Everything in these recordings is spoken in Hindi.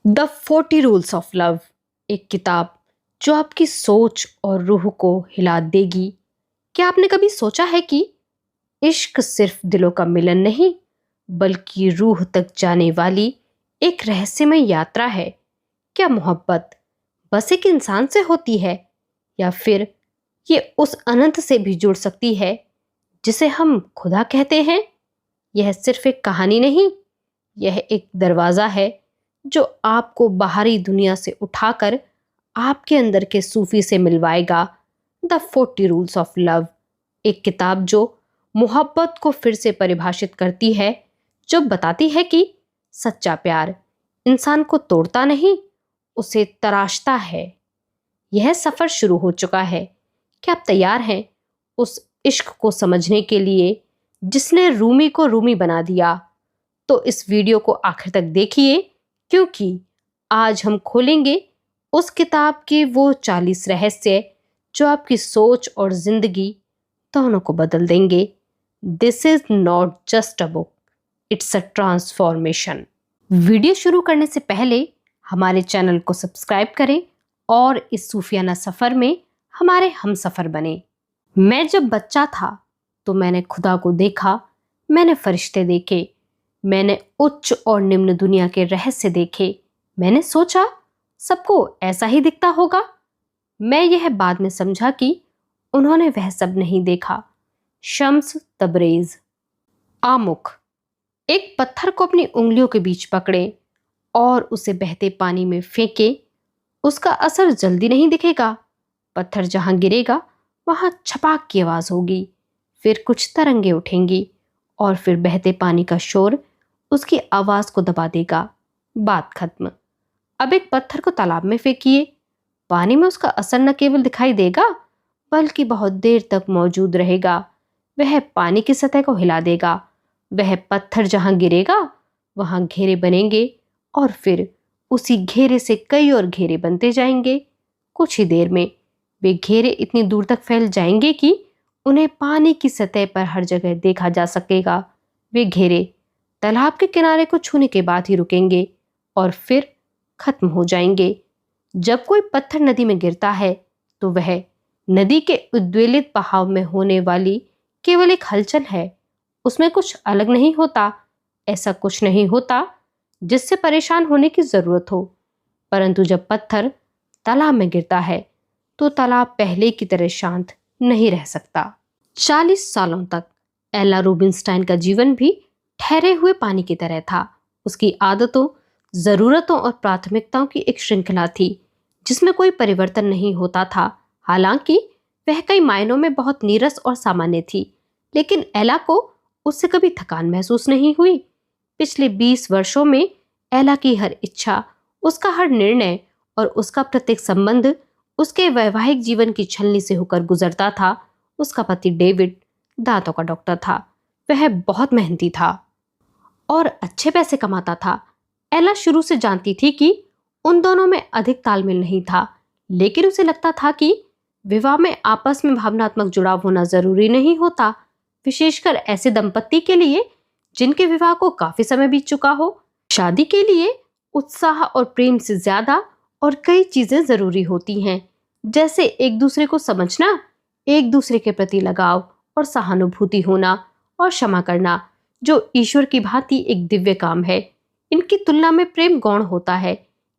द 40 रूल्स ऑफ लव, एक किताब जो आपकी सोच और रूह को हिला देगी। क्या आपने कभी सोचा है कि इश्क सिर्फ दिलों का मिलन नहीं, बल्कि रूह तक जाने वाली एक रहस्यमय यात्रा है? क्या मोहब्बत बस एक इंसान से होती है, या फिर ये उस अनंत से भी जुड़ सकती है जिसे हम खुदा कहते हैं? यह सिर्फ एक कहानी नहीं, यह एक दरवाजा है जो आपको बाहरी दुनिया से उठाकर आपके अंदर के सूफी से मिलवाएगा। द 40 रूल्स ऑफ लव, एक किताब जो मोहब्बत को फिर से परिभाषित करती है, जो बताती है कि सच्चा प्यार इंसान को तोड़ता नहीं, उसे तराशता है। यह सफर शुरू हो चुका है। क्या आप तैयार हैं उस इश्क को समझने के लिए जिसने रूमी को रूमी बना दिया? तो इस वीडियो को आखिर तक देखिए, क्योंकि आज हम खोलेंगे उस किताब के वो 40 रहस्य जो आपकी सोच और जिंदगी दोनों को बदल देंगे। This is not just a book, it's a transformation. Video शुरू करने से पहले हमारे चैनल को सब्सक्राइब करें और इस सूफियाना सफर में हमारे हम सफर बने। मैं जब बच्चा था तो मैंने खुदा को देखा, मैंने फरिश्ते देखे, मैंने उच्च और निम्न दुनिया के रहस्य देखे। मैंने सोचा सबको ऐसा ही दिखता होगा। मैं यह बाद में समझा कि उन्होंने वह सब नहीं देखा। शम्स तबरेज। आमुख। एक पत्थर को अपनी उंगलियों के बीच पकड़े और उसे बहते पानी में फेंके, उसका असर जल्दी नहीं दिखेगा। पत्थर जहां गिरेगा वहां छपाक की आवाज होगी, फिर कुछ तरंगे उठेंगी और फिर बहते पानी का शोर उसकी आवाज को दबा देगा। बात खत्म। अब एक पत्थर को तालाब में फेंकिए, पानी में उसका असर न केवल दिखाई देगा बल्कि बहुत देर तक मौजूद रहेगा। वह पानी की सतह को हिला देगा। वह पत्थर जहां गिरेगा वहां घेरे बनेंगे और फिर उसी घेरे से कई और घेरे बनते जाएंगे। कुछ ही देर में वे घेरे इतनी दूर तक फैल जाएंगे कि उन्हें पानी की सतह पर हर जगह देखा जा सकेगा। वे घेरे तालाब के किनारे को छूने के बाद ही रुकेंगे और फिर खत्म हो जाएंगे। जब कोई पत्थर नदी में गिरता है तो वह नदी के उद्वेलित बहाव में होने वाली केवल एक हलचल है, उसमें कुछ अलग नहीं होता। ऐसा कुछ नहीं होता जिससे परेशान होने की जरूरत हो। परंतु जब पत्थर तालाब में गिरता है तो तालाब पहले की तरह शांत नहीं रह सकता। 40 सालों तक एला रूबिनस्टाइन का जीवन भी ठहरे हुए पानी की तरह था। उसकी आदतों, जरूरतों और प्राथमिकताओं की एक श्रृंखला थी जिसमें कोई परिवर्तन नहीं होता था। हालांकि वह कई मायनों में बहुत नीरस और सामान्य थी, लेकिन एला को उससे कभी थकान महसूस नहीं हुई। पिछले 20 वर्षों में एला की हर इच्छा, उसका हर निर्णय और उसका प्रत्येक संबंध उसके वैवाहिक जीवन की छलनी से होकर गुजरता था। उसका पति डेविड दांतों का डॉक्टर था। वह बहुत मेहनती था और अच्छे पैसे कमाता था। एला शुरू से जानती थी कि उन दोनों में अधिक तालमेल नहीं था, लेकिन उसे लगता था कि विवाह में आपस में भावनात्मक जुड़ाव होना जरूरी नहीं होता, विशेषकर ऐसे दंपत्ति के लिए जिनके विवाह को काफी समय बीत चुका हो। शादी के लिए उत्साह और प्रेम से ज्यादा और कई चीजें जरूरी होती हैं, जैसे एक दूसरे को समझना, एक दूसरे के प्रति लगाव और सहानुभूति होना और क्षमा करना, जो ईश्वर की भांति एक दिव्य काम है। इनकी तुलना में प्रेम गौण होता है।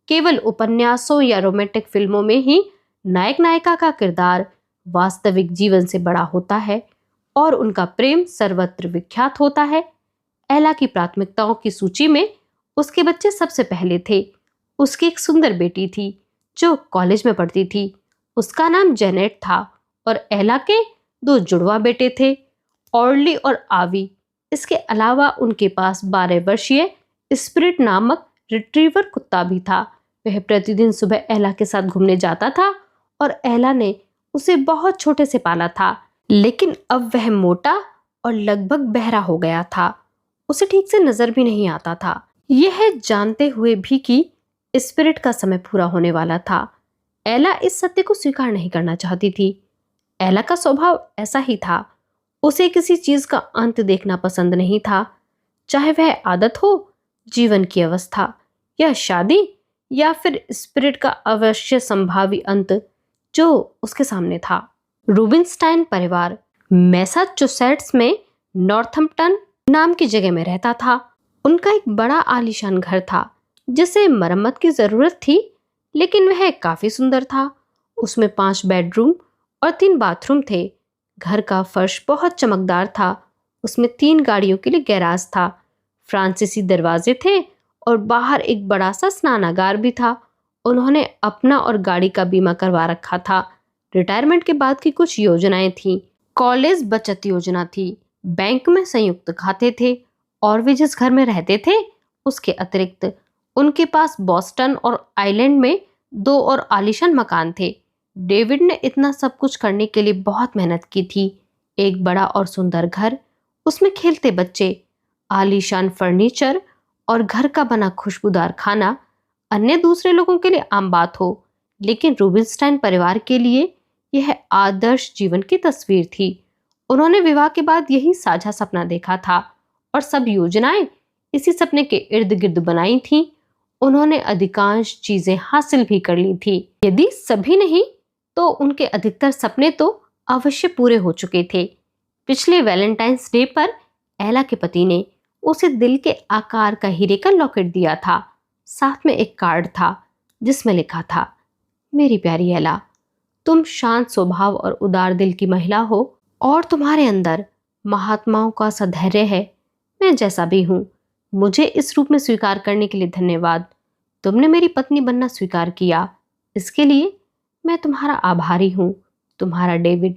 केवल उपन्यासों या रोमांटिक फिल्मों में ही नायक नायिका का किरदार वास्तविक जीवन से बड़ा होता है और उनका प्रेम सर्वत्र विख्यात होता है। एला की प्राथमिकताओं की सूची में उसके बच्चे सबसे पहले थे। उसकी एक सुंदर बेटी थी जो कॉलेज में पढ़ती थी। उसका नाम जेनेट था और एला के 2 जुड़वा बेटे थे, ऑर्ली और आवी। इसके अलावा उनके पास 12 वर्षीय स्पिरिट नामक रिट्रीवर कुत्ता भी था। वह प्रतिदिन सुबह एला के साथ घूमने जाता था और एला ने उसे बहुत छोटे से पाला था, लेकिन अब वह मोटा और लगभग बहरा हो गया था। उसे ठीक से नजर भी नहीं आता था। यह जानते हुए भी कि स्पिरिट का समय पूरा होने वाला था, एला इस सत्य को स्वीकार नहीं करना चाहती थी। एला का स्वभाव ऐसा ही था। उसे किसी चीज का अंत देखना पसंद नहीं था, चाहे वह आदत हो, जीवन की अवस्था या शादी या फिर स्पिरिट का अवश्य संभावी अंत जो उसके सामने था। रूबिनस्टाइन परिवार मैसाचुसेट्स में नॉर्थम्पटन नाम की जगह में रहता था। उनका एक बड़ा आलीशान घर था जिसे मरम्मत की जरूरत थी, लेकिन वह काफी सुंदर था। उसमें 5 बेडरूम और 3 बाथरूम थे। घर का फर्श बहुत चमकदार था। उसमें 3 गाड़ियों के लिए गैराज था, फ्रांसीसी दरवाजे थे और बाहर एक बड़ा सा स्नानागार भी था। उन्होंने अपना और गाड़ी का बीमा करवा रखा था। रिटायरमेंट के बाद की कुछ योजनाएं थी। कॉलेज बचत योजना थी, बैंक में संयुक्त खाते थे और वे जिस घर में रहते थे उसके अतिरिक्त उनके पास बॉस्टन और आइलैंड में 2 और आलीशान मकान थे। डेविड ने इतना सब कुछ करने के लिए बहुत मेहनत की थी। एक बड़ा और सुंदर घर, उसमें खेलते बच्चे, आलीशान फर्नीचर और घर का बना खुशबूदार खाना अन्य दूसरे लोगों के लिए आम बात हो, लेकिन रूबिनस्टाइन परिवार के लिए यह आदर्श जीवन की तस्वीर थी। उन्होंने विवाह के बाद यही साझा सपना देखा था और सब योजनाएं इसी सपने के इर्द गिर्द बनाई थीं। उन्होंने अधिकांश चीजें हासिल भी कर ली थी। यदि सभी नहीं तो उनके अधिकतर सपने तो अवश्य पूरे हो चुके थे। पिछले वैलेंटाइंस डे पर एला के पति ने उसे दिल के आकार का हीरे का लॉकेट दिया था। साथ में एक कार्ड था जिसमें लिखा था, मेरी प्यारी एला, तुम शांत स्वभाव और उदार दिल की महिला हो और तुम्हारे अंदर महात्माओं का सधैर्य है। मैं जैसा भी हूँ, मुझे इस रूप में स्वीकार करने के लिए धन्यवाद। तुमने मेरी पत्नी बनना स्वीकार किया, इसके लिए मैं तुम्हारा आभारी हूँ। तुम्हारा डेविड।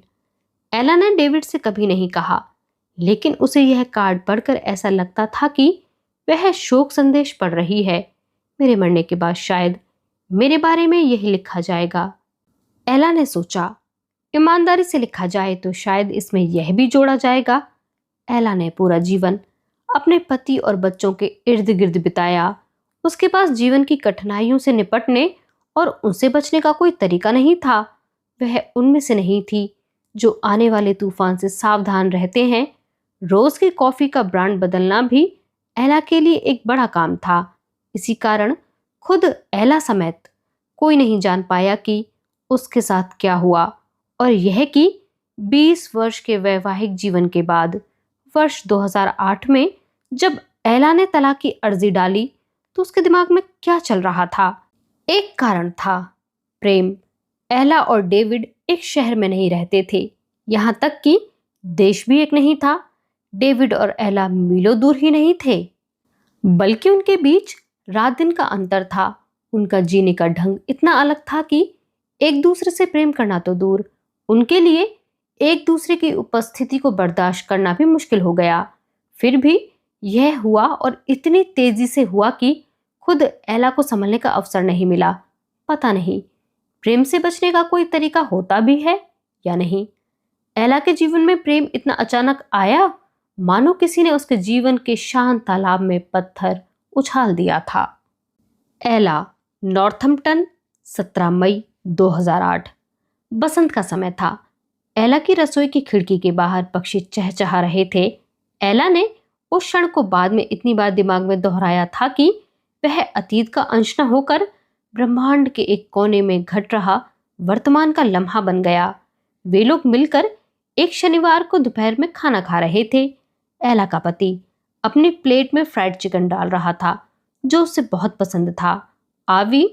एला ने डेविड से कभी नहीं कहा, लेकिन उसे यह कार्ड पढ़कर ऐसा लगता था कि वह शोक संदेश पढ़ रही है। मेरे मरने के बाद शायद मेरे बारे में यही लिखा जाएगा। एला ने सोचा, ईमानदारी से लिखा जाए तो शायद इसमें यह भी जोड़ा जाएगा, एला ने पूरा जीवन अपने पति और बच्चों के इर्द गिर्द बिताया। उसके पास जीवन की कठिनाइयों से निपटने और उनसे बचने का कोई तरीका नहीं था। वह उनमें से नहीं थी जो आने वाले तूफान से सावधान रहते हैं। रोज की कॉफी का ब्रांड बदलना भी एला के लिए एक बड़ा काम था। इसी कारण खुद एला समेत कोई नहीं जान पाया कि उसके साथ क्या हुआ, और यह कि 20 वर्ष के वैवाहिक जीवन के बाद वर्ष 2008 में जब एला ने तलाक की अर्जी डाली तो उसके दिमाग में क्या चल रहा था। एक कारण था प्रेम। एला और डेविड एक शहर में नहीं रहते थे, यहाँ तक कि देश भी एक नहीं था। डेविड और एला मीलों दूर ही नहीं थे, बल्कि उनके बीच रात दिन का अंतर था। उनका जीने का ढंग इतना अलग था कि एक दूसरे से प्रेम करना तो दूर, उनके लिए एक दूसरे की उपस्थिति को बर्दाश्त करना भी मुश्किल हो गया। फिर भी यह हुआ और इतनी तेजी से हुआ कि खुद एला को संभलने का अवसर नहीं मिला। पता नहीं प्रेम से बचने का कोई तरीका होता भी है या नहीं। एला के जीवन में प्रेम इतना अचानक आया मानो किसी ने उसके जीवन के शांत तालाब में पत्थर उछाल दिया था। एला, नॉर्थम्पटन, 17 मई 2008। बसंत का समय था। एला की रसोई की खिड़की के बाहर पक्षी चहचहा रहे थे। एला ने उस क्षण को बाद में इतनी बार दिमाग में दोहराया था कि वह अतीत का अंश न होकर ब्रह्मांड के एक कोने में घट रहा वर्तमान का लम्हा बन गया। वे लोग मिलकर एक शनिवार को दोपहर में खाना खा रहे थे। एला का पति अपनी प्लेट में फ्राइड चिकन डाल रहा था जो उसे बहुत पसंद था। आवी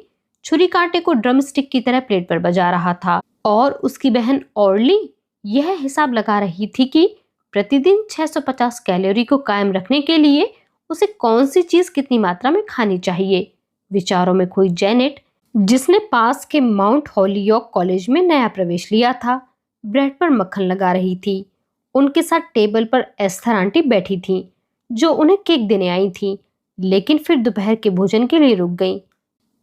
छुरी कांटे को ड्रम स्टिक की तरह प्लेट पर बजा रहा था और उसकी बहन ऑर्ली यह हिसाब लगा रही थी कि प्रतिदिन 650 कैलोरी को कायम रखने के लिए उसे कौन सी चीज कितनी मात्रा में खानी चाहिए। विचारों में खोई जेनेट, जिसने पास के माउंट हॉलीयॉक कॉलेज में नया प्रवेश लिया था, ब्रेड पर मक्खन लगा रही थी। उनके साथ टेबल पर एस्थर आंटी बैठी थीं, जो उन्हें केक देने आई थीं, लेकिन फिर दोपहर के भोजन के लिए रुक गईं।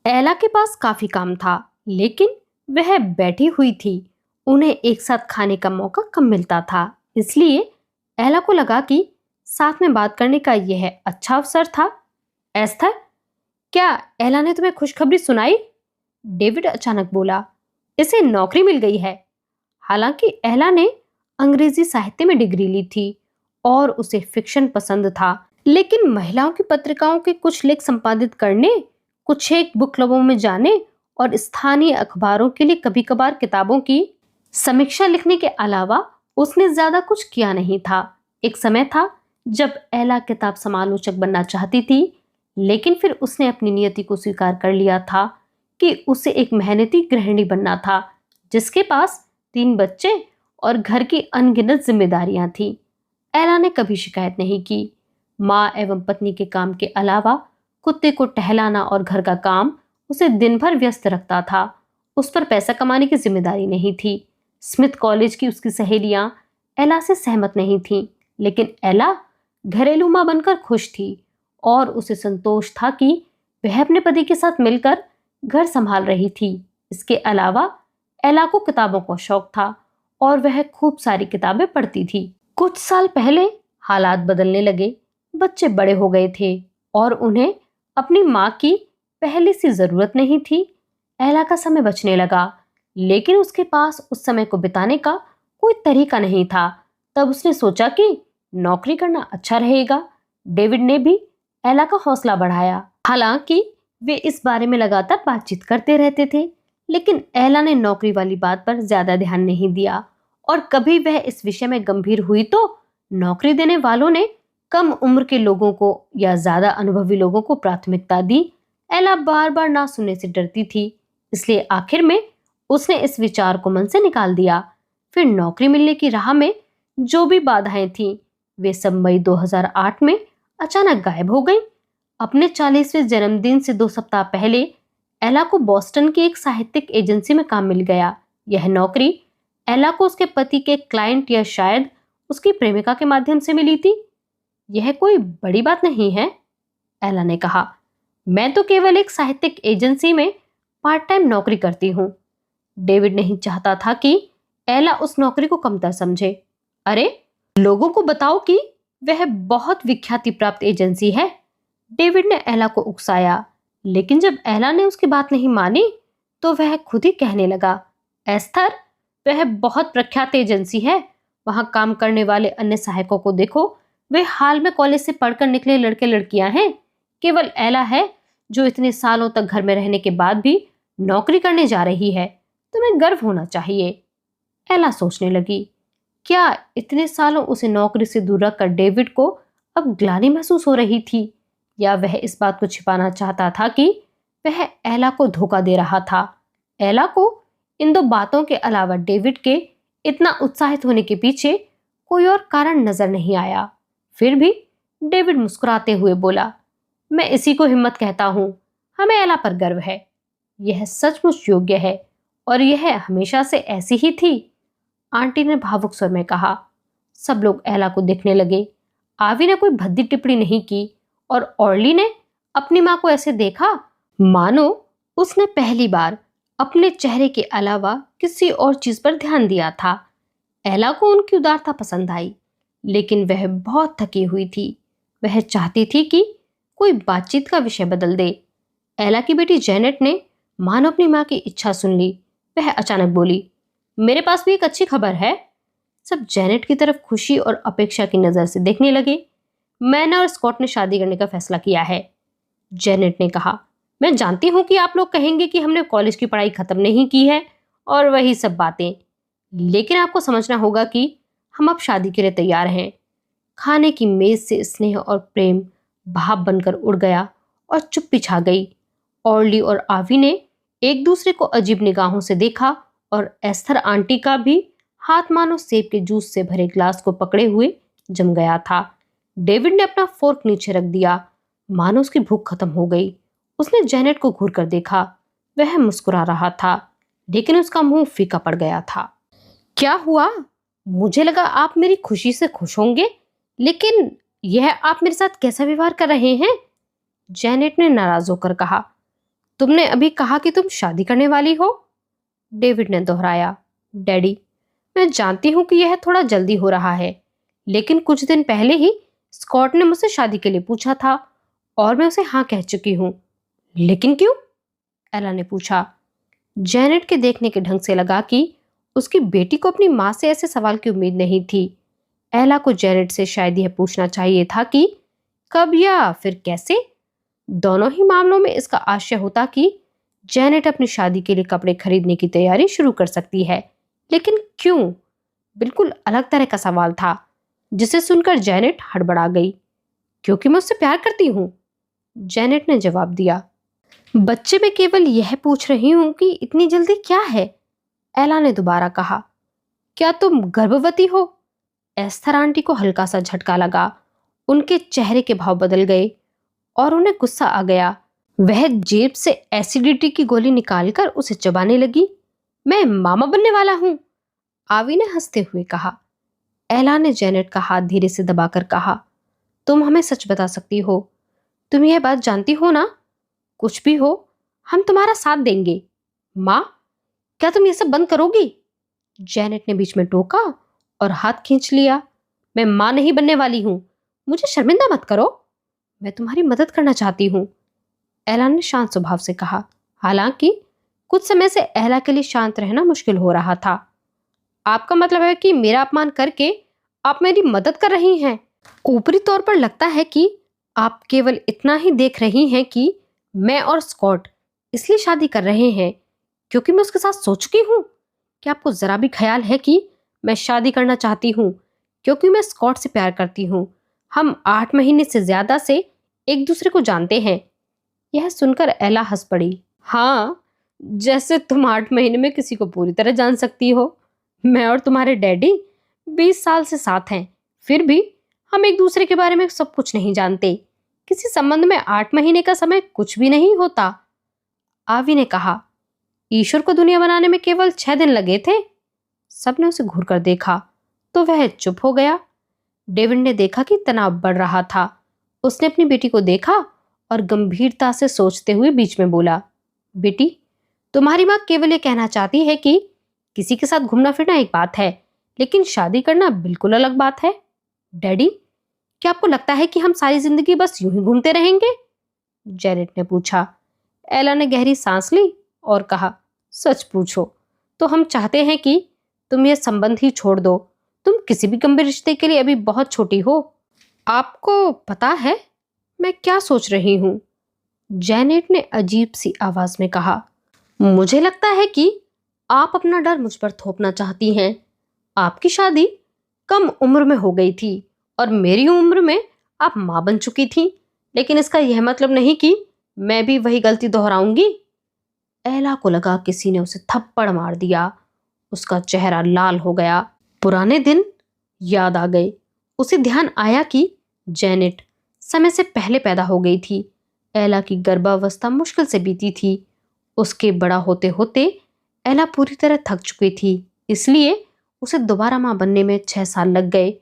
एला के पास काफी काम था, लेकिन वह बैठी हुई थी। उन्हें एक साथ खाने का मौका कम मिलता था, इसलिए एला को लगा कि साथ में बात करने का यह अच्छा अवसर था। एस्थर, क्या एला ने तुम्हें खुशखबरी सुनाई? डेविड अचानक बोला। इसे नौकरी मिल गई है। हालांकि एला ने अंग्रेजी साहित्य में डिग्री ली थी और उसे फिक्शन पसंद था, लेकिन महिलाओं की पत्रिकाओं के कुछ लेख संपादित करने कुछ एक बुक क्लबों में जाने और स्थानीय अखबारों के लिए कभी कभार किताबों की समीक्षा लिखने के अलावा उसने ज्यादा कुछ किया नहीं था। एक समय था जब एला किताब समालोचक बनना चाहती थी, लेकिन फिर उसने अपनी नियति को स्वीकार कर लिया था कि उसे एक मेहनती गृहिणी बनना था जिसके पास 3 बच्चे और घर की अनगिनत जिम्मेदारियां थी। एला ने कभी शिकायत नहीं की। माँ एवं पत्नी के काम के अलावा कुत्ते को टहलाना और घर का काम उसे दिन भर व्यस्त रखता था। उस पर पैसा कमाने की जिम्मेदारी नहीं थी। स्मिथ कॉलेज की उसकी सहेलियां एला से सहमत नहीं थीं, लेकिन एला घरेलू मां बनकर खुश थी और उसे संतोष था कि वह अपने पति के साथ मिलकर घर संभाल रही थी। इसके अलावा एला को किताबों का शौक था और वह खूब सारी किताबें पढ़ती थी। कुछ साल पहले हालात बदलने लगे। बच्चे बड़े हो गए थे और उन्हें अपनी माँ की पहले सी जरूरत नहीं थी। एला का समय बचने लगा, लेकिन उसके पास उस समय को बिताने का कोई तरीका नहीं था। तब उसने सोचा कि नौकरी करना अच्छा रहेगा। डेविड ने भी एला का हौसला बढ़ाया। हालांकि वे इस बारे में लगातार बातचीत करते रहते थे, लेकिन एला ने नौकरी वाली बात पर ज्यादा ध्यान नहीं दिया और कभी वह इस विषय में गंभीर हुई तो नौकरी देने वालों ने कम उम्र के लोगों को या ज्यादा अनुभवी लोगों को प्राथमिकता दी। एला बार बार ना सुनने से डरती थी, इसलिए आखिर में उसने इस विचार को मन से निकाल दिया। फिर नौकरी मिलने की राह में जो भी बाधाएं थीं, वे सब मई 2008 में अचानक गायब हो गईं। अपने 40वें जन्मदिन से 2 सप्ताह पहले एला को बॉस्टन की एक साहित्यिक एजेंसी में काम मिल गया। यह नौकरी एला को उसके पति के क्लाइंट या शायद उसकी प्रेमिका के माध्यम से मिली थी। यह कोई बड़ी बात नहीं है, एला ने कहा। मैं तो केवल एक साहित्यिक एजेंसी में पार्ट टाइम नौकरी करती हूँ। डेविड नहीं चाहता था कि एला उस नौकरी को कमतर समझे। अरे, लोगों को बताओ कि वह बहुत विख्याति प्राप्त एजेंसी है, डेविड ने एला को उकसाया। लेकिन जब एला ने उसकी बात नहीं मानी तो वह खुद ही कहने लगा, एस्थर, वह बहुत प्रख्यात एजेंसी है। वहां काम करने वाले अन्य सहायकों को देखो, वे हाल में कॉलेज से पढ़कर निकले लड़के लड़कियां हैं। केवल एला है जो इतने सालों तक घर में रहने के बाद भी नौकरी करने जा रही है। तुम्हें गर्व होना चाहिए। एला सोचने लगी, क्या इतने सालों उसे नौकरी से दूर रखकर डेविड को अब ग्लानि महसूस हो रही थी, या वह इस बात को छिपाना चाहता था कि वह एला को धोखा दे रहा था। एला को इन 2 बातों के अलावा डेविड के इतना उत्साहित होने के पीछे कोई और कारण नजर नहीं आया। फिर भी डेविड मुस्कुराते हुए बोला, मैं इसी को हिम्मत कहता हूं। हमें एला पर गर्व है। यह सचमुच योग्य है और यह हमेशा से ऐसी ही थी, आंटी ने भावुक स्वर में कहा। सब लोग एला को देखने लगे। आवी ने कोई भद्दी टिप्पणी नहीं की और ऑर्ली ने अपनी मां को ऐसे देखा मानो उसने पहली बार अपने चेहरे के अलावा किसी और चीज पर ध्यान दिया था। एला को उनकी उदारता पसंद आई, लेकिन वह बहुत थकी हुई थी। वह चाहती थी कि कोई बातचीत का विषय बदल दे। एला की बेटी जेनेट ने मानो अपनी मां की इच्छा सुन ली। वह अचानक बोली, मेरे पास भी एक अच्छी खबर है। सब जेनेट की तरफ खुशी और अपेक्षा की नजर से देखने लगे। मैंने और स्कॉट ने शादी करने का फैसला किया है, जेनेट ने कहा। मैं जानती हूं कि आप लोग कहेंगे कि हमने कॉलेज की पढ़ाई खत्म नहीं की है और वही सब बातें, लेकिन आपको समझना होगा कि हम अब शादी के लिए तैयार हैं। खाने की मेज से स्नेह और प्रेम भाप बनकर उड़ गया और चुप्पी छा गई। ऑर्ली और आवी ने एक दूसरे को अजीब निगाहों से देखा और एस्थर आंटी का भी हाथ मानो सेब के जूस से भरे ग्लास को पकड़े हुए जम गया था। डेविड ने अपना फोर्क नीचे रख दिया, मानो उसकी भूख खत्म हो गई। उसने जेनेट को घूर कर देखा। वह मुस्कुरा रहा था, लेकिन उसका मुंह फीका पड़ गया था। क्या हुआ? मुझे लगा आप मेरी खुशी से खुश होंगे, लेकिन यह आप मेरे साथ कैसा व्यवहार कर रहे हैं? जेनेट ने नाराज होकर कहा। तुमने अभी कहा कि तुम शादी करने वाली हो, डेविड ने दोहराया। डैडी, मैं जानती हूं कि यह थोड़ा जल्दी हो रहा है, लेकिन कुछ दिन पहले ही स्कॉट ने मुझसे शादी के लिए पूछा था और मैं उसे हाँ कह चुकी हूं। लेकिन क्यों? एला ने पूछा। जेनेट के देखने के ढंग से लगा कि उसकी बेटी को अपनी मां से ऐसे सवाल की उम्मीद नहीं थी। एला को जेनेट से शायद यह पूछना चाहिए था कि कब या फिर कैसे। दोनों ही मामलों में इसका आशय होता कि जेनेट अपनी शादी के लिए कपड़े खरीदने की तैयारी शुरू कर सकती है। लेकिन क्यों? बिल्कुल अलग तरह का सवाल था, जिसे सुनकर जेनेट हड़बड़ा गई। क्योंकि मैं उससे प्यार करती हूँ, जेनेट ने जवाब दिया। बच्चे, मैं केवल यह पूछ रही हूं कि इतनी जल्दी क्या है? एला ने दोबारा कहा। क्या तुम गर्भवती हो? एस्थर आंटी को हल्का सा झटका लगा। उनके चेहरे के भाव बदल गए और उन्हें गुस्सा आ गया। वह जेब से एसिडिटी की गोली निकालकर उसे चबाने लगी। मैं मामा बनने वाला हूं, आवी ने हंसते हुए कहा। एला ने जेनेट का हाथ धीरे से दबाकर कहा, तुम हमें सच बता सकती हो। तुम यह बात जानती हो ना? कुछ भी हो, हम तुम्हारा साथ देंगे। माँ, क्या तुम ये सब बंद करोगी? जेनेट ने बीच में टोका और हाथ खींच लिया। मैं माँ नहीं बनने वाली हूं, मुझे शर्मिंदा मत करो। मैं तुम्हारी मदद करना चाहती हूँ, एला ने शांत स्वभाव से कहा। हालांकि कुछ समय से एला के लिए शांत रहना मुश्किल हो रहा था। आपका मतलब है कि मेरा अपमान करके आप मेरी मदद कर रही हैं? ऊपरी तौर पर लगता है कि आप केवल इतना ही देख रही हैं कि मैं और स्कॉट इसलिए शादी कर रहे हैं क्योंकि मैं उसके साथ सो चुकी हूँ। क्या आपको जरा भी ख्याल है कि मैं शादी करना चाहती हूँ क्योंकि मैं स्कॉट से प्यार करती हूँ? हम 8 महीने से ज्यादा से एक दूसरे को जानते हैं। यह सुनकर एला हंस पड़ी। हाँ, जैसे तुम 8 महीने में किसी को पूरी तरह जान सकती हो। मैं और तुम्हारे डैडी 20 साल से साथ हैं, फिर भी हम एक दूसरे के बारे में सब कुछ नहीं जानते। किसी संबंध में 8 महीने का समय कुछ भी नहीं होता, आवी ने कहा। ईश्वर को दुनिया बनाने में केवल 6 दिन लगे थे। सबने उसे घूर कर देखा तो वह चुप हो गया। डेविड ने देखा कि तनाव बढ़ रहा था। उसने अपनी बेटी को देखा और गंभीरता से सोचते हुए बीच में बोला, बेटी, तुम्हारी माँ केवल ये कहना चाहती है कि किसी के साथ घूमना फिरना एक बात है, लेकिन शादी करना बिल्कुल अलग बात है। डैडी, क्या आपको लगता है कि हम सारी जिंदगी बस यूं ही घूमते रहेंगे? जेनेट ने पूछा। एला ने गहरी सांस ली और कहा, सच पूछो तो हम चाहते हैं कि तुम ये संबंध ही छोड़ दो। तुम किसी भी गंभीर रिश्ते के लिए अभी बहुत छोटी हो। आपको पता है मैं क्या सोच रही हूं? जेनेट ने अजीब सी आवाज में कहा। मुझे लगता है कि आप अपना डर मुझ पर थोपना चाहती हैं। आपकी शादी कम उम्र में हो गई थी और मेरी उम्र में आप मां बन चुकी थी, लेकिन इसका यह मतलब नहीं कि मैं भी वही गलती दोहराऊंगी। एला को लगा किसी ने उसे थप्पड़ मार दिया। उसका चेहरा लाल हो गया। पुराने दिन याद आ गए। उसे ध्यान आया कि जेनेट समय से पहले पैदा हो गई थी। एला की गर्भावस्था मुश्किल से बीती थी। उसके बड़ा होते होते एला पूरी तरह थक चुकी थी, इसलिए उसे दोबारा मां बनने में 6 साल लग गए।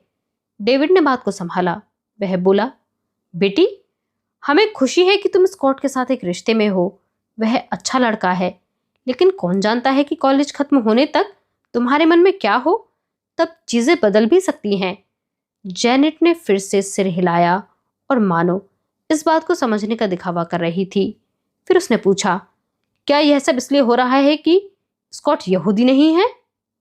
डेविड ने बात को संभाला। वह बोला, बेटी, हमें खुशी है कि तुम स्कॉट के साथ एक रिश्ते में हो। वह अच्छा लड़का है, लेकिन कौन जानता है कि कॉलेज खत्म होने तक तुम्हारे मन में क्या हो। तब चीजें बदल भी सकती हैं। जेनेट ने फिर से सिर हिलाया और मानो इस बात को समझने का दिखावा कर रही थी। फिर उसने पूछा, क्या यह सब इसलिए हो रहा है कि स्कॉट यहूदी नहीं है?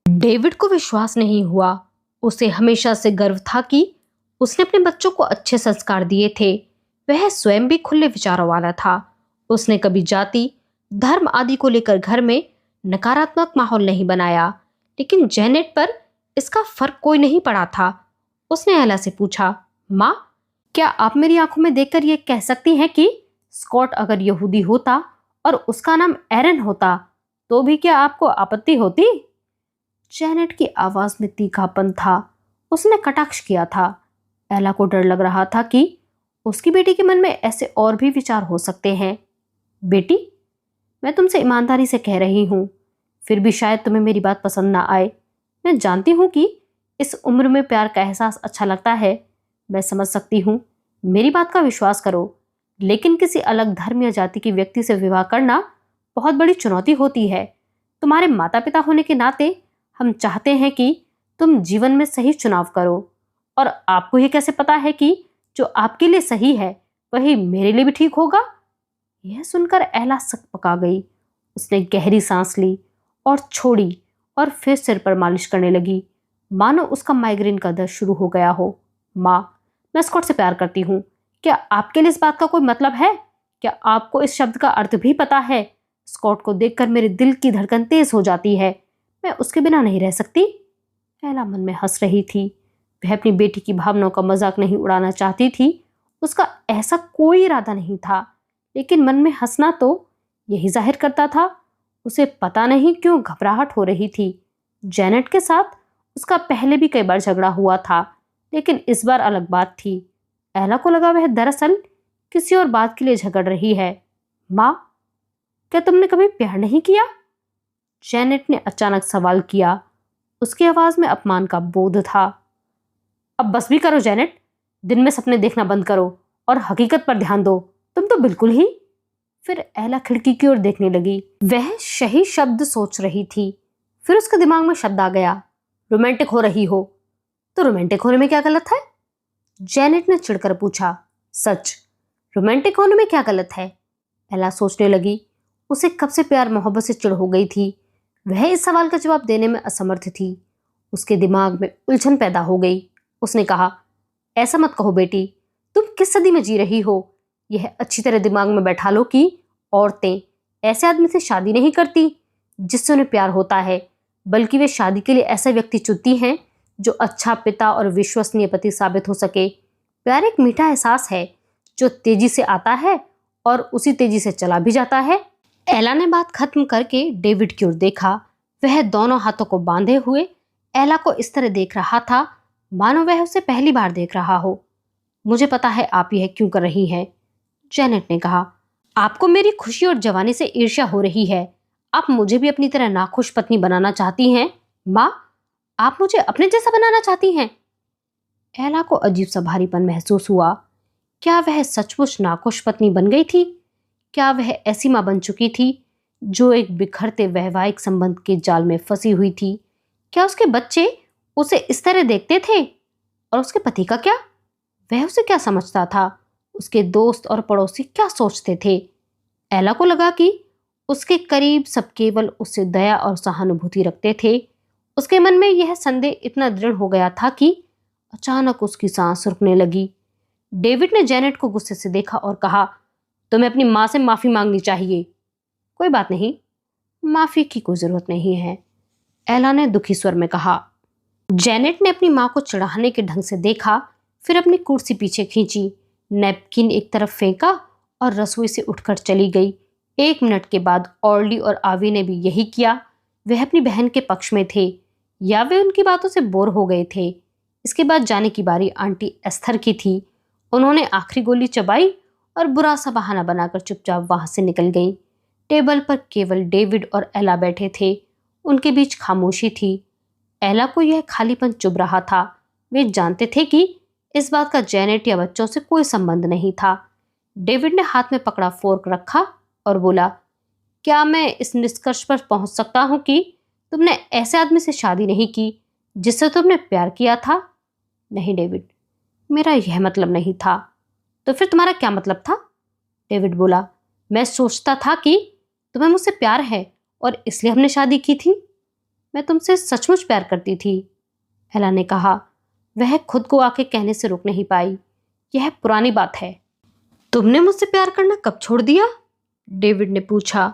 डेविड को विश्वास नहीं हुआ। उसे हमेशा से गर्व था कि उसने अपने बच्चों को अच्छे संस्कार दिए थे। वह स्वयं भी खुले विचारों वाला था। उसने कभी जाति, धर्म आदि को लेकर घर में नकारात्मक माहौल नहीं बनाया, लेकिन जेनेट पर इसका फर्क कोई नहीं पड़ा था। उसने एला से पूछा, माँ, क्या आप मेरी आंखों में देखकर यह कह सकती हैं कि स्कॉट अगर यहूदी होता और उसका नाम एरन होता तो भी क्या आपको आपत्ति होती? जेनेट की आवाज में तीखापन था। उसने कटाक्ष किया था। एला को डर लग रहा था कि उसकी बेटी के मन में ऐसे और भी विचार हो सकते हैं। बेटी, मैं तुमसे ईमानदारी से कह रही हूं, फिर भी शायद तुम्हें मेरी बात पसंद ना आए। मैं जानती हूं कि इस उम्र में प्यार का एहसास अच्छा लगता है। मैं समझ सकती हूं, मेरी बात का विश्वास करो, लेकिन किसी अलग धर्म या जाति के व्यक्ति से विवाह करना बहुत बड़ी चुनौती होती है। तुम्हारे माता पिता होने के नाते हम चाहते हैं कि तुम जीवन में सही चुनाव करो, और आपको यह कैसे पता है कि जो आपके लिए सही है वही मेरे लिए भी ठीक होगा? यह सुनकर एला सक पका गई। उसने गहरी सांस ली और छोड़ी और फिर सिर पर मालिश करने लगी, मानो उसका माइग्रेन का दर्द शुरू हो गया हो। माँ, मैं स्कॉट से प्यार करती हूँ। क्या आपके लिए इस बात का कोई मतलब है क्या आपको इस शब्द का अर्थ भी पता है? स्कॉट को देखकर मेरे दिल की धड़कन तेज हो जाती है। मैं उसके बिना नहीं रह सकती। एला मन में हंस रही थी। वह अपनी बेटी की भावनाओं का मजाक नहीं उड़ाना चाहती थी। उसका ऐसा कोई इरादा नहीं था, लेकिन मन में हंसना तो यही जाहिर करता था। उसे पता नहीं क्यों घबराहट हो रही थी। जेनेट के साथ उसका पहले भी कई बार झगड़ा हुआ था, लेकिन इस बार अलग बात थी। एला को लगा वह दरअसल किसी और बात के लिए झगड़ रही है। माँ, क्या तुमने कभी प्यार नहीं किया? जेनेट ने अचानक सवाल किया। उसकी आवाज में अपमान का बोध था। अब बस भी करो जेनेट, दिन में सपने देखना बंद करो और हकीकत पर ध्यान दो। तुम तो बिल्कुल ही। फिर एला खिड़की की ओर देखने लगी। वह सही शब्द सोच रही थी। फिर उसके दिमाग में शब्द आ गया, रोमांटिक हो रही हो। तो रोमांटिक होने में क्या गलत है? जेनेट ने चिढ़कर पूछा। सच, रोमांटिक होने में क्या गलत है? एला सोचने लगी। उसे कब से प्यार मोहब्बत से चिढ़ हो गई थी। वह इस सवाल का जवाब देने में असमर्थ थी। उसके दिमाग में उलझन पैदा हो गई। उसने कहा, ऐसा मत कहो बेटी, तुम किस सदी में जी रही हो? यह अच्छी तरह दिमाग में बैठा लो कि औरतें ऐसे आदमी से शादी नहीं करती जिससे उन्हें प्यार होता है, बल्कि वे शादी के लिए ऐसा व्यक्ति चुनती हैं जो अच्छा पिता और विश्वसनीय पति साबित हो सके। प्यार एक मीठा एहसास है जो तेजी से आता है और उसी तेजी से चला भी जाता है। एला ने बात खत्म करके डेविड की ओर देखा। वह दोनों हाथों को बांधे हुए एला को इस तरह देख रहा था मानो वह उसे पहली बार देख रहा हो। मुझे पता है आप यह क्यों कर रही हैं, जेनेट ने कहा। आपको मेरी खुशी और जवानी से ईर्ष्या हो रही है। आप मुझे भी अपनी तरह नाखुश पत्नी बनाना चाहती हैं। माँ, आप मुझे अपने जैसा बनाना चाहती हैं? एला को अजीब सा भारीपन महसूस हुआ। क्या वह सचमुच नाखुश पत्नी बन गई थी? क्या वह ऐसी माँ बन चुकी थी जो एक बिखरते वैवाहिक संबंध के जाल में फंसी हुई थी? क्या उसके बच्चे उसे इस तरह देखते थे? और उसके पति का क्या? वह उसे क्या समझता था? उसके दोस्त और पड़ोसी क्या सोचते थे? एला को लगा कि उसके करीब सब केवल उससे दया और सहानुभूति रखते थे। उसके मन में यह संदेह इतना दृढ़ हो गया था कि अचानक उसकी सांस रुकने लगी। डेविड ने जेनेट को गुस्से से देखा और कहा, तुम्हें अपनी माँ से माफी मांगनी चाहिए। कोई बात नहीं, माफी की कोई जरूरत नहीं है, एला ने दुखी स्वर में कहा। जेनेट ने अपनी माँ को चिढ़ाने के ढंग से देखा, फिर अपनी कुर्सी पीछे खींची, नैपकिन एक तरफ फेंका और रसोई से उठकर चली गई। 1 मिनट के बाद ऑर्ली और आवी ने भी यही किया। वह अपनी बहन के पक्ष में थे या वे उनकी बातों से बोर हो गए थे। इसके बाद जाने की बारी आंटी एस्थर की थी। उन्होंने आखिरी गोली चबाई और बुरा सा बहाना बनाकर चुपचाप वहां से निकल गई। टेबल पर केवल डेविड और एला बैठे थे। उनके बीच खामोशी थी। एला को यह खालीपन चुभ रहा था। वे जानते थे कि इस बात का जेनेट या बच्चों से कोई संबंध नहीं था। डेविड ने हाथ में पकड़ा फोर्क रखा और बोला, क्या मैं इस निष्कर्ष पर पहुंच सकता हूं कि तुमने ऐसे आदमी से शादी नहीं की जिससे तुमने प्यार किया था? नहीं डेविड, मेरा यह मतलब नहीं था। तो फिर तुम्हारा क्या मतलब था? डेविड बोला, मैं सोचता था कि तुम्हें मुझसे प्यार है और इसलिए हमने शादी की थी। मैं तुमसे सचमुच प्यार करती थी, एला ने कहा। वह खुद को आके कहने से रुक नहीं पाई। यह पुरानी बात है। तुमने मुझसे प्यार करना कब छोड़ दिया? डेविड ने पूछा।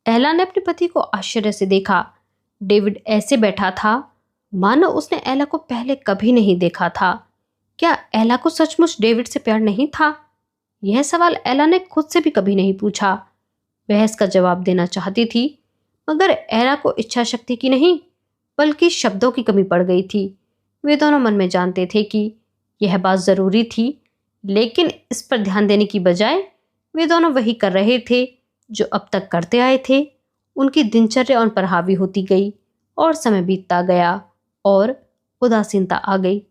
एला ने अपने पति को आश्चर्य से देखा। डेविड ऐसे बैठा था मानो उसने एला को पहले कभी नहीं देखा था। क्या एला को सचमुच डेविड से प्यार नहीं था? यह सवाल एला ने खुद से भी कभी नहीं पूछा। वह इसका जवाब देना चाहती थी, मगर एला को इच्छा शक्ति की नहीं बल्कि शब्दों की कमी पड़ गई थी। वे दोनों मन में जानते थे कि यह बात जरूरी थी, लेकिन इस पर ध्यान देने की बजाय वे दोनों वही कर रहे थे जो अब तक करते आए थे। उनकी दिनचर्या उन पर हावी होती गई और समय बीतता गया और उदासीनता आ गई।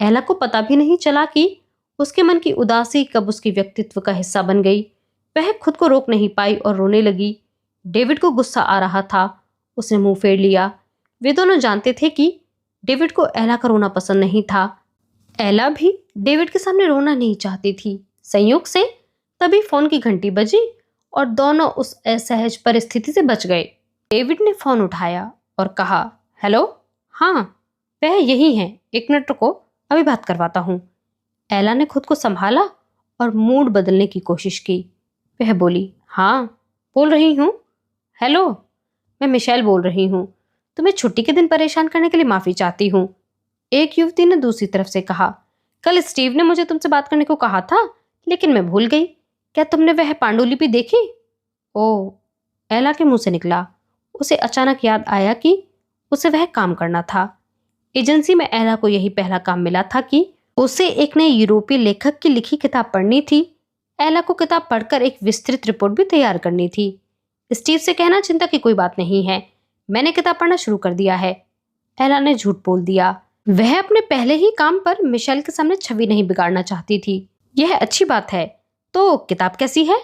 एला को पता भी नहीं चला कि उसके मन की उदासी कब उसके व्यक्तित्व का हिस्सा बन गई। वह खुद को रोक नहीं पाई और रोने लगी। डेविड को गुस्सा आ रहा था। उसने मुंह फेर लिया। वे दोनों जानते थे कि डेविड को एला का रोना पसंद नहीं था। एला भी डेविड के सामने रोना नहीं चाहती थी। संयोग से तभी फोन की घंटी बजी और दोनों उस असहज परिस्थिति से बच गए। डेविड ने फोन उठाया और कहा, हेलो। हाँ, वह यही है, 1 मिनट रुको, अभी बात करवाता हूँ। एला ने खुद को संभाला और मूड बदलने की कोशिश की। वह बोली, हाँ, बोल रही हूँ। हेलो, मैं मिशेल बोल रही हूँ। तुम्हें छुट्टी के दिन परेशान करने के लिए माफ़ी चाहती हूँ। एक युवती ने दूसरी तरफ से कहा, कल स्टीव ने मुझे तुमसे बात करने को कहा था, लेकिन मैं भूल गई। क्या तुमने वह पांडुलिपि देखी? ओह, एला के मुंह से निकला। उसे अचानक याद आया कि उसे वह काम करना था। एजेंसी में एला को यही पहला काम मिला था कि उसे एक नए यूरोपीय लेखक की लिखी किताब पढ़नी थी। एला को किताब पढ़कर एक विस्तृत रिपोर्ट भी तैयार करनी थी। स्टीव से कहना चिंता की कोई बात नहीं है, मैंने किताब पढ़ना शुरू कर दिया है। एला ने झूठ बोल दिया। वह अपने पहले ही काम पर मिशेल के सामने छवि नहीं बिगाड़ना चाहती थी। यह अच्छी बात है। तो किताब कैसी है?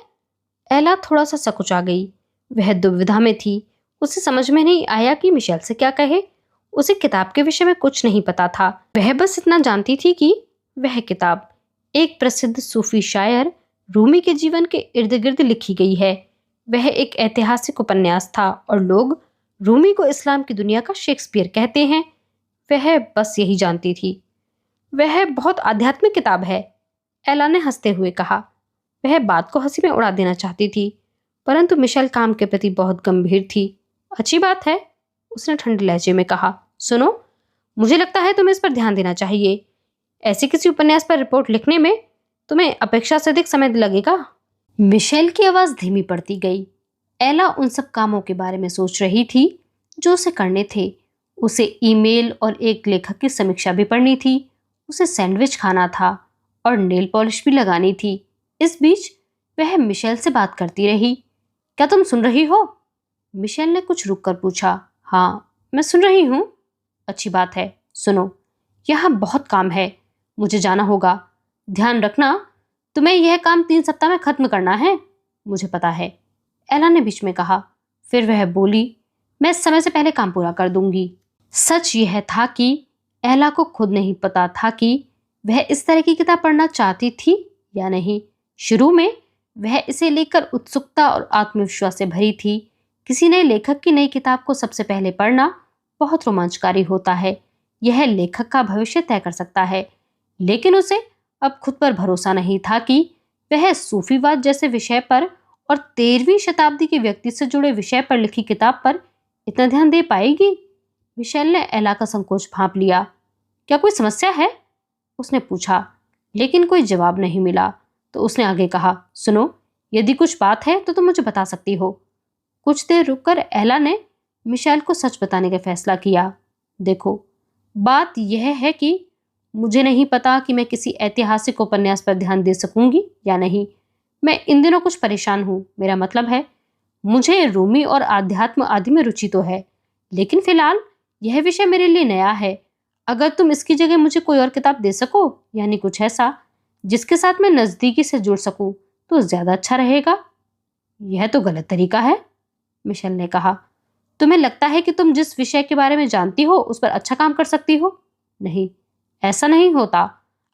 एला थोड़ा सा सकुचा गई। वह दुविधा में थी। उसे समझ में नहीं आया कि मिशेल से क्या कहे। उसे किताब के विषय में कुछ नहीं पता था। वह बस इतना जानती थी कि वह किताब एक प्रसिद्ध सूफी शायर रूमी के जीवन के इर्द गिर्द लिखी गई है। वह एक ऐतिहासिक उपन्यास था और लोग रूमी को इस्लाम की दुनिया का शेक्सपियर कहते हैं। वह बस यही जानती थी। वह बहुत आध्यात्मिक किताब है, एला ने हंसते हुए कहा। वह बात को हंसी में उड़ा देना चाहती थी, परंतु मिशेल काम के प्रति बहुत गंभीर थी। अच्छी बात है, उसने ठंडे लहजे में कहा। सुनो, मुझे लगता है तुम्हें इस पर ध्यान देना चाहिए। ऐसे किसी उपन्यास पर रिपोर्ट लिखने में तुम्हें अपेक्षा से अधिक समय लगेगा। मिशेल की आवाज धीमी पड़ती गई। एला उन सब कामों के बारे में सोच रही थी जो उसे करने थे। उसे ईमेल और एक लेखक की समीक्षा भी पढ़नी थी। उसे सैंडविच खाना था और नेल पॉलिश भी लगानी थी। इस बीच वह मिशेल से बात करती रही। क्या तुम सुन रही हो? मिशेल ने कुछ रुक कर पूछा। हाँ, मैं सुन रही हूँ। अच्छी बात है, सुनो, यहाँ बहुत काम है, मुझे जाना होगा। ध्यान रखना, तुम्हें यह काम 3 सप्ताह में खत्म करना है। मुझे पता है, एला ने बीच में कहा। फिर वह बोली, मैं समय से पहले काम पूरा कर दूंगी। सच यह था कि एला को खुद नहीं पता था कि वह इस तरह की किताब पढ़ना चाहती थी या नहीं। शुरू में वह इसे लेकर उत्सुकता और आत्मविश्वास से भरी थी। किसी नए लेखक की नई किताब को सबसे पहले पढ़ना बहुत रोमांचकारी होता है। यह लेखक का भविष्य तय कर सकता है। लेकिन उसे अब खुद पर भरोसा नहीं था कि वह सूफीवाद जैसे विषय पर और 13वीं शताब्दी के व्यक्ति से जुड़े विषय पर लिखी किताब पर इतना ध्यान दे पाएगी। मिशेल ने एला का संकोच भांप लिया। क्या कोई समस्या है? उसने पूछा, लेकिन कोई जवाब नहीं मिला। तो उसने आगे कहा, सुनो, यदि कुछ बात है तो तुम मुझे बता सकती हो। कुछ देर रुककर एला ने मिशेल को सच बताने का फैसला किया। देखो, बात यह है कि मुझे नहीं पता कि मैं किसी ऐतिहासिक उपन्यास पर ध्यान दे सकूंगी या नहीं। मैं इन दिनों कुछ परेशान हूँ। मेरा मतलब है, मुझे रूमी और आध्यात्म आदि में रुचि तो है, लेकिन फिलहाल यह विषय मेरे लिए नया है। अगर तुम इसकी जगह मुझे कोई और किताब दे सको, यानी कुछ ऐसा जिसके साथ मैं नजदीकी से जुड़ सकूं, तो ज्यादा अच्छा रहेगा। यह तो गलत तरीका है, मिशेल ने कहा। तुम्हें लगता है कि तुम जिस विषय के बारे में जानती हो उस पर अच्छा काम कर सकती हो? नहीं, ऐसा नहीं होता।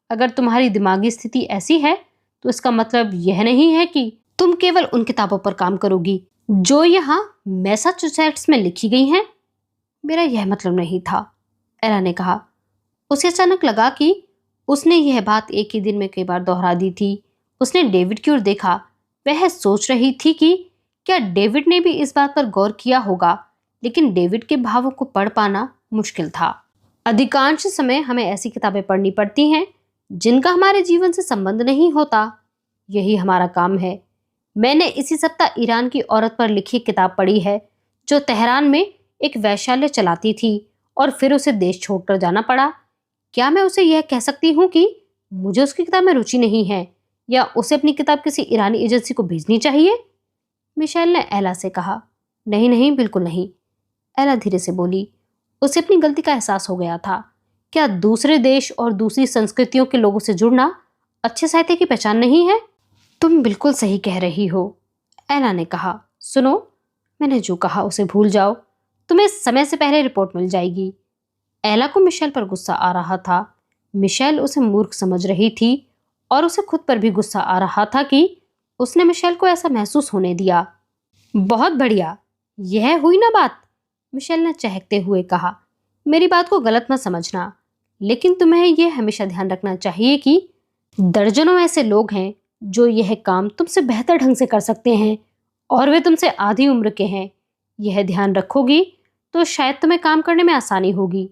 अगर तुम्हारी दिमागी स्थिति ऐसी है तो इसका मतलब यह नहीं है कि तुम केवल उन किताबों पर काम करोगी जो यहाँ मैसाचुसेट्स में लिखी गई हैं। मेरा यह मतलब नहीं था, एला ने कहा। उसे अचानक लगा कि उसने यह बात एक ही दिन में कई बार दोहरा दी थी। उसने डेविड की ओर देखा। वह सोच रही थी कि क्या डेविड ने भी इस बात पर गौर किया होगा, लेकिन डेविड के भावों को पढ़ पाना मुश्किल था। अधिकांश समय हमें ऐसी किताबें पढ़नी पड़ती हैं जिनका हमारे जीवन से संबंध नहीं होता। यही हमारा काम है। मैंने इसी सप्ताह ईरान की औरत पर लिखी किताब पढ़ी है जो तेहरान में एक वैश्यालय चलाती थी और फिर उसे देश छोड़कर जाना पड़ा। क्या मैं उसे यह कह सकती हूँ कि मुझे उसकी किताब में रुचि नहीं है, या उसे अपनी किताब किसी ईरानी एजेंसी को भेजनी चाहिए? मिशेल ने एला से कहा। नहीं नहीं, बिल्कुल नहीं, एला धीरे से बोली। उसे अपनी गलती का एहसास हो गया था। क्या दूसरे देश और दूसरी संस्कृतियों के लोगों से जुड़ना अच्छे साहित्य की पहचान नहीं है? तुम बिल्कुल सही कह रही हो, एला ने कहा। सुनो, मैंने जो कहा उसे भूल जाओ। तुम्हें समय से पहले रिपोर्ट मिल जाएगी। एला को मिशेल पर गुस्सा आ रहा था। मिशेल उसे मूर्ख समझ रही थी और उसे खुद पर भी गुस्सा आ रहा था कि उसने मिशेल को ऐसा महसूस होने दिया। बहुत बढ़िया, यह हुई ना बात, मिशेल ने चहकते हुए कहा। मेरी बात को गलत मत समझना, लेकिन तुम्हें यह हमेशा ध्यान रखना चाहिए कि दर्जनों ऐसे लोग हैं जो यह काम तुमसे बेहतर ढंग से कर सकते हैं और वे तुमसे आधी उम्र के हैं। यह ध्यान रखोगी तो शायद तुम्हें काम करने में आसानी होगी।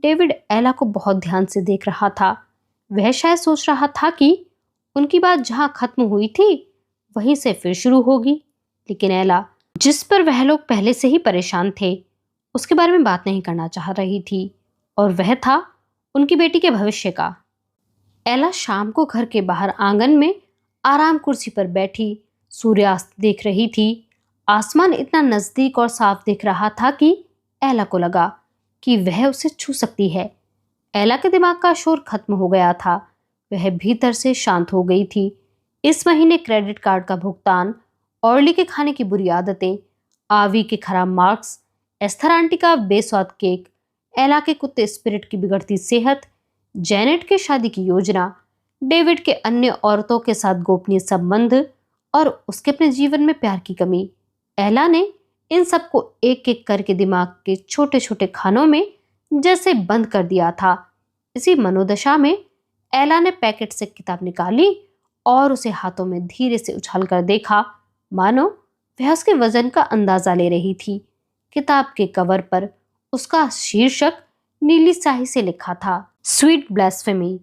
डेविड एला को बहुत ध्यान से देख रहा था। वह शायद सोच रहा था कि उनकी बात जहां खत्म हुई थी वहीं से फिर शुरू होगी, लेकिन एला, जिस पर वह लोग पहले से ही परेशान थे, उसके बारे में बात नहीं करना चाह रही थी, और वह था उनकी बेटी के भविष्य का। एला शाम को घर के बाहर आंगन में आराम कुर्सी पर बैठी सूर्यास्त देख रही थी। आसमान इतना नजदीक और साफ दिख रहा था कि एला को लगा कि वह उसे छू सकती है। एला के दिमाग का शोर खत्म हो गया था। वह भीतर से शांत हो गई थी। इस महीने क्रेडिट कार्ड का भुगतान, ऑर्ली के खाने की बुरी आदतें, आवी के खराब मार्क्स, एस्थर आंटी का बेस्वाद केक, एला के कुत्ते स्पिरिट की बिगड़ती सेहत, जेनेट के शादी की योजना, डेविड के अन्य औरतों के साथ गोपनीय संबंध और उसके अपने जीवन में प्यार की कमी। एला ने इन सबको एक एक करके दिमाग के छोटे छोटे खानों में जैसे बंद कर दिया था। इसी मनोदशा में एला ने पैकेट से किताब निकाली और उसे हाथों में धीरे से उछाल कर देखा, मानो वह उसके वजन का अंदाजा ले रही थी। किताब के कवर पर उसका शीर्षक नीली स्याही से लिखा था, स्वीट ब्लास्फेमी।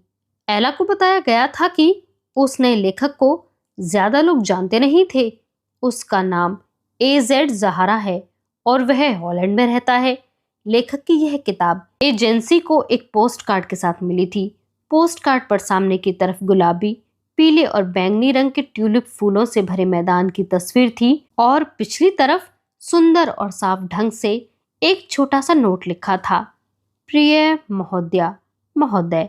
एला को बताया गया था कि उस नए लेखक को ज्यादा लोग जानते नहीं थे। उसका नाम AZ ज़हारा है और वह हॉलैंड में रहता है। लेखक की यह किताब एजेंसी को एक पोस्ट कार्ड के साथ मिली थी। पोस्ट कार्ड पर सामने की तरफ गुलाबी, पीले और बैंगनी रंग के ट्यूलिप फूलों से भरे मैदान की तस्वीर थी और पिछली तरफ सुंदर और साफ ढंग से एक छोटा सा नोट लिखा था, प्रिय महोदया महोदय,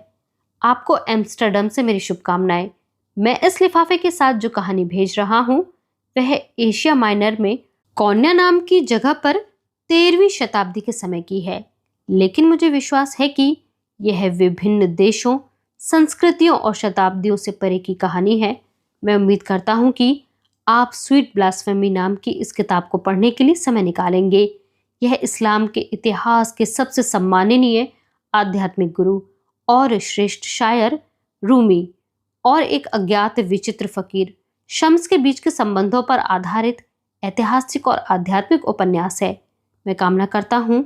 आपको एम्स्टर्डम से मेरी शुभकामनाएं। मैं इस लिफाफे के साथ जो कहानी भेज रहा हूँ वह एशिया माइनर में कौन्या नाम की जगह पर 13वीं शताब्दी के समय की है, लेकिन मुझे विश्वास है कि यह विभिन्न देशों, संस्कृतियों और शताब्दियों से परे की कहानी है। मैं उम्मीद करता हूँ कि आप स्वीट ब्लास्फेमी नाम की इस किताब को पढ़ने के लिए समय निकालेंगे। यह इस्लाम के इतिहास के सबसे सम्माननीय आध्यात्मिक गुरु और श्रेष्ठ शायर रूमी और एक अज्ञात विचित्र फकीर शम्स के बीच के संबंधों पर आधारित ऐतिहासिक और आध्यात्मिक उपन्यास है। मैं कामना करता हूँ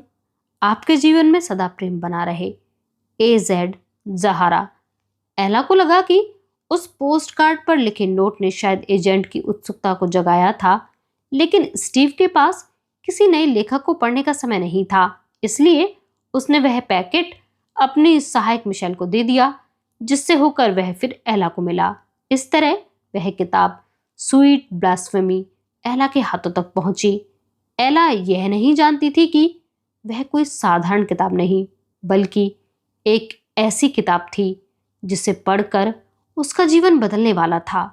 आपके जीवन में सदा प्रेम बना रहे, AZ ज़हारा। एला को लगा कि उस पोस्ट कार्ड पर लिखे नोट ने शायद एजेंट की उत्सुकता को जगाया था, लेकिन स्टीव के पास किसी नए लेखक को पढ़ने का समय नहीं था, इसलिए उसने वह पैकेट अपनी सहायक मिशेल को दे दिया, जिससे होकर वह फिर एला को मिला। इस तरह वह किताब स्वीट ब्लास्फेमी एला के हाथों तक पहुंची। एला यह नहीं जानती थी कि वह कोई साधारण किताब नहीं, बल्कि एक ऐसी किताब थी जिसे पढ़कर उसका जीवन बदलने वाला था।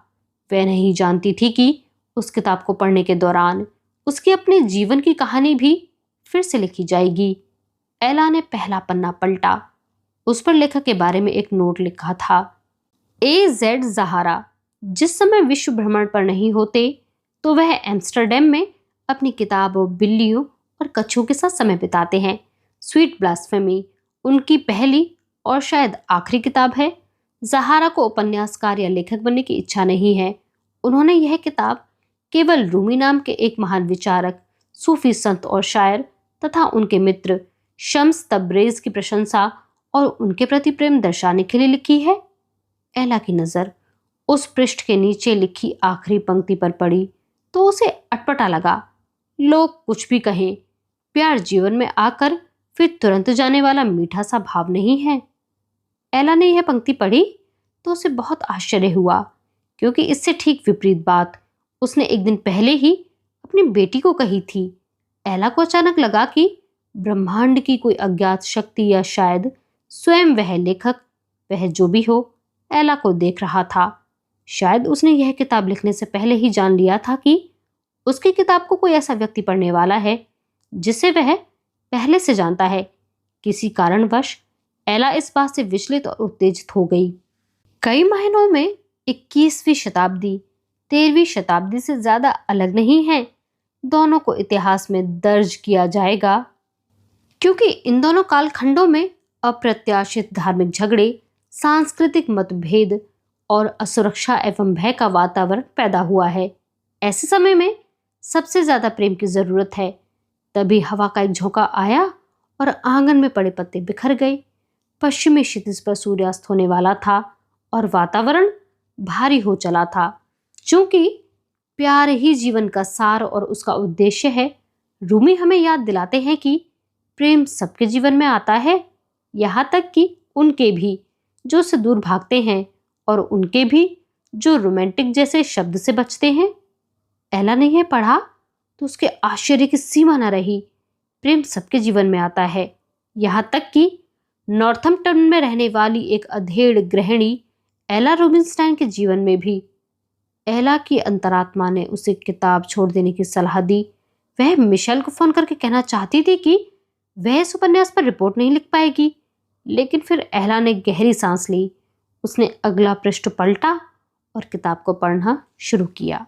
वह नहीं जानती थी कि उस किताब को पढ़ने के दौरान उसके अपने जीवन की कहानी भी फिर से लिखी जाएगी। एला ने पहला पन्ना पलटा। उस पर लेखक के बारे में एक नोट लिखा था, AZ ज़हारा जिस समय विश्व भ्रमण पर नहीं होते तो वह एम्स्टर्डम में अपनी किताबों, बिल्लियों और कछुओं के साथ समय बिताते हैं। स्वीट ब्लास्फेमी उनकी पहली और शायद आखिरी किताब है। ज़हारा को उपन्यासकार या लेखक बनने की इच्छा नहीं है। उन्होंने यह किताब केवल रूमी नाम के एक महान विचारक, सूफी संत और शायर तथा उनके मित्र शम्स तब्रेज की प्रशंसा और उनके प्रति प्रेम दर्शाने के लिए लिखी है। एला की नज़र उस पृष्ठ के नीचे लिखी आखिरी पंक्ति पर पड़ी तो उसे अटपटा लगा। लोग कुछ भी कहें, प्यार जीवन में आकर फिर तुरंत जाने वाला मीठा सा भाव नहीं है। एला ने यह पंक्ति पढ़ी तो उसे बहुत आश्चर्य हुआ, क्योंकि इससे ठीक विपरीत बात उसने एक दिन पहले ही अपनी बेटी को कही थी। एला को अचानक लगा कि ब्रह्मांड की कोई अज्ञात शक्ति या शायद स्वयं वह लेखक, वह जो भी हो, एला को देख रहा था। शायद उसने यह किताब लिखने से पहले ही जान लिया था कि उसकी किताब को कोई ऐसा व्यक्ति पढ़ने वाला है जिसे वह पहले से जानता है। किसी कारणवश एला इस बात से विचलित और उत्तेजित हो गई। कई महीनों में 21वीं शताब्दी 13वीं शताब्दी से ज्यादा अलग नहीं है। दोनों को इतिहास में दर्ज किया जाएगा, क्योंकि इन दोनों कालखंडों में अप्रत्याशित धार्मिक झगड़े, सांस्कृतिक मतभेद और असुरक्षा एवं भय का वातावरण पैदा हुआ है। ऐसे समय में सबसे ज्यादा प्रेम की जरूरत है। तभी हवा का एक झोंका आया और आंगन में पड़े पत्ते बिखर गए। पश्चिमी क्षितिज पर सूर्यास्त होने वाला था और वातावरण भारी हो चला था। चूंकि प्यार ही जीवन का सार और उसका उद्देश्य है, रूमी हमें याद दिलाते हैं कि प्रेम सबके जीवन में आता है, यहाँ तक कि उनके भी जो उससे दूर भागते हैं और उनके भी जो रोमांटिक जैसे शब्द से बचते हैं। एला ने यह पढ़ा तो उसके आश्चर्य की सीमा न रही। प्रेम सबके जीवन में आता है, यहाँ तक कि नॉर्थम्पटन में रहने वाली एक अधेड़ गृहिणी एला रूबिनस्टाइन के जीवन में भी। एला की अंतरात्मा ने उसे किताब छोड़ देने की सलाह दी। वह मिशेल को फोन करके कहना चाहती थी कि वह इस उपन्यास पर रिपोर्ट नहीं लिख पाएगी, लेकिन फिर एला ने गहरी सांस ली। उसने अगला पृष्ठ पलटा और किताब को पढ़ना शुरू किया।